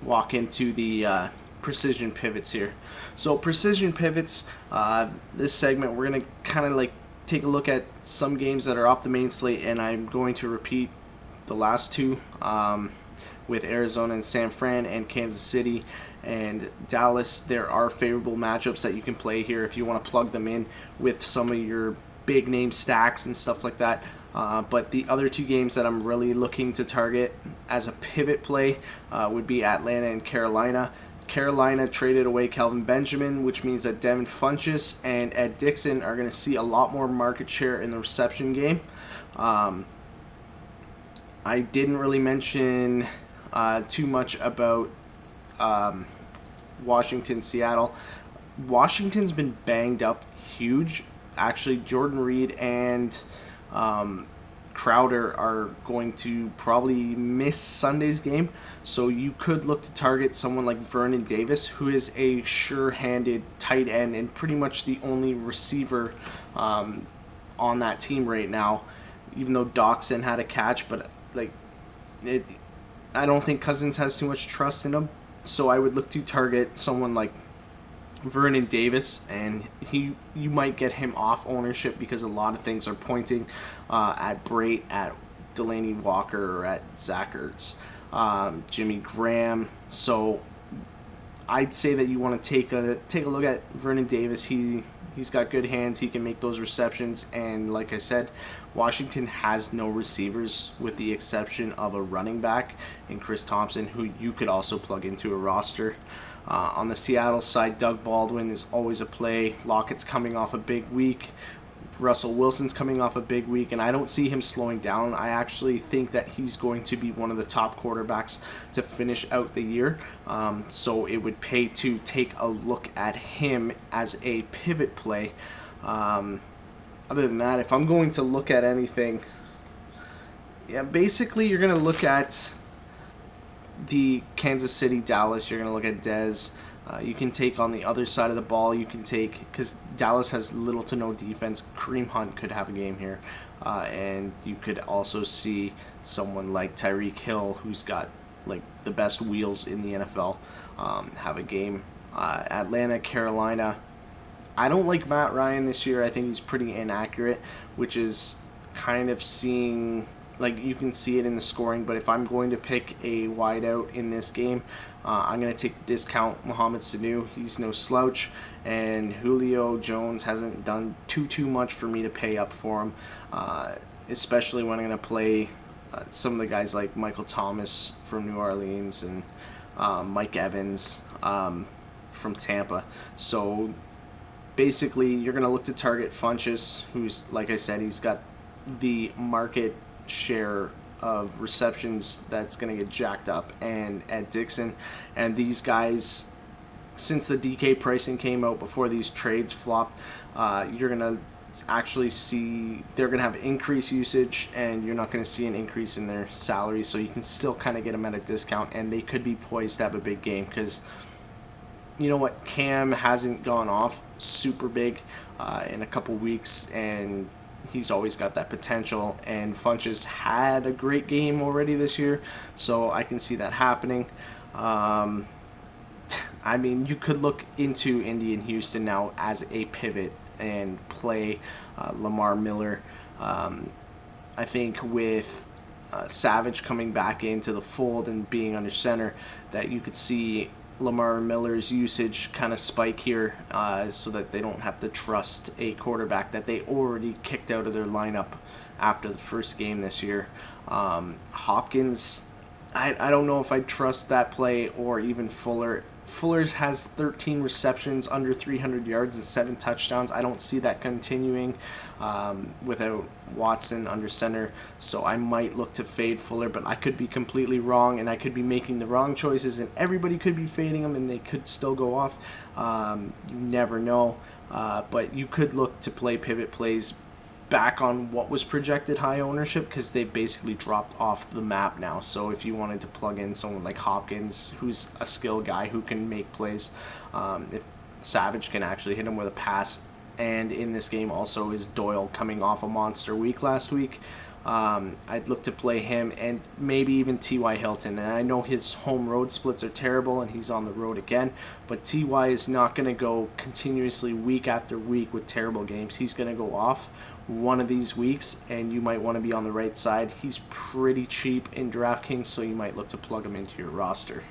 walk into the precision pivots here. So precision pivots, this segment we're going to kind of like take a look at some games that are off the main slate, and I'm going to repeat the last two with Arizona and San Fran and Kansas City and Dallas. There are favorable matchups that you can play here if you want to plug them in with some of your big name stacks and stuff like that. But the other two games that I'm really looking to target as a pivot play would be Atlanta and Carolina. Carolina traded away Kelvin Benjamin, which means that Devin Funchess and Ed Dickson are going to see a lot more market share in the reception game. I didn't really mention too much about Washington, Seattle. Washington's been banged up huge. Actually, Jordan Reed and Crowder are going to probably miss Sunday's game, so you could look to target someone like Vernon Davis, who is a sure-handed tight end and pretty much the only receiver on that team right now, even though Doxson had a catch, but I don't think Cousins has too much trust in him, so I would look to target someone like Vernon Davis, and you might get him off ownership because a lot of things are pointing at Brait, at Delaney Walker, or at Zach Ertz, Jimmy Graham. So I'd say that you want to take a look at Vernon Davis. He's got good hands. He can make those receptions, and like I said, Washington has no receivers with the exception of a running back in Chris Thompson, who you could also plug into a roster. On the Seattle side, Doug Baldwin is always a play. Lockett's coming off a big week. Russell Wilson's coming off a big week, and I don't see him slowing down. I actually think that he's going to be one of the top quarterbacks to finish out the year. So it would pay to take a look at him as a pivot play. Other than that, if I'm going to look at anything, basically you're going to look at the Kansas City, Dallas. You're going to look at Dez. You can take on the other side of the ball. You can take, because Dallas has little to no defense, Kareem Hunt could have a game here. And you could also see someone like Tyreek Hill, who's got like the best wheels in the NFL, have a game. Atlanta, Carolina. I don't like Matt Ryan this year. I think he's pretty inaccurate, which is kind of seeing, like, you can see it in the scoring. But if I'm going to pick a wideout in this game, I'm going to take the discount Mohamed Sanu. He's no slouch, and Julio Jones hasn't done too much for me to pay up for him, especially when I'm going to play some of the guys like Michael Thomas from New Orleans and Mike Evans from Tampa. So basically, you're going to look to target Funchess, who's, like I said, he's got the market share of receptions that's going to get jacked up, and Ed Dickson. And these guys, since the DK pricing came out before these trades flopped, you're going to actually see they're going to have increased usage, and you're not going to see an increase in their salary, so you can still kind of get them at a discount, and they could be poised to have a big game, because you know what, Cam hasn't gone off super big in a couple weeks, and he's always got that potential, and Funchess had a great game already this year, so I can see that happening. I mean, you could look into Indy and Houston now as a pivot and play Lamar Miller. I think with Savage coming back into the fold and being under center, that you could see Lamar Miller's usage kind of spike here, so that they don't have to trust a quarterback that they already kicked out of their lineup after the first game this year. Hopkins, I don't know if I'd trust that play, or even Fuller. Fuller has 13 receptions, under 300 yards, and 7 touchdowns. I don't see that continuing without Watson under center, so I might look to fade Fuller, but I could be completely wrong, and I could be making the wrong choices, and everybody could be fading them, and they could still go off. You never know, but you could look to play pivot plays back on what was projected high ownership, because they've basically dropped off the map now. So if you wanted to plug in someone like Hopkins, who's a skill guy who can make plays, if Savage can actually hit him with a pass, and in this game also is Doyle coming off a monster week last week, I'd look to play him and maybe even T.Y. Hilton. And I know his home road splits are terrible and he's on the road again, but T.Y. is not going to go continuously week after week with terrible games. He's going to go off one of these weeks, and you might want to be on the right side. He's pretty cheap in DraftKings, so you might look to plug him into your roster.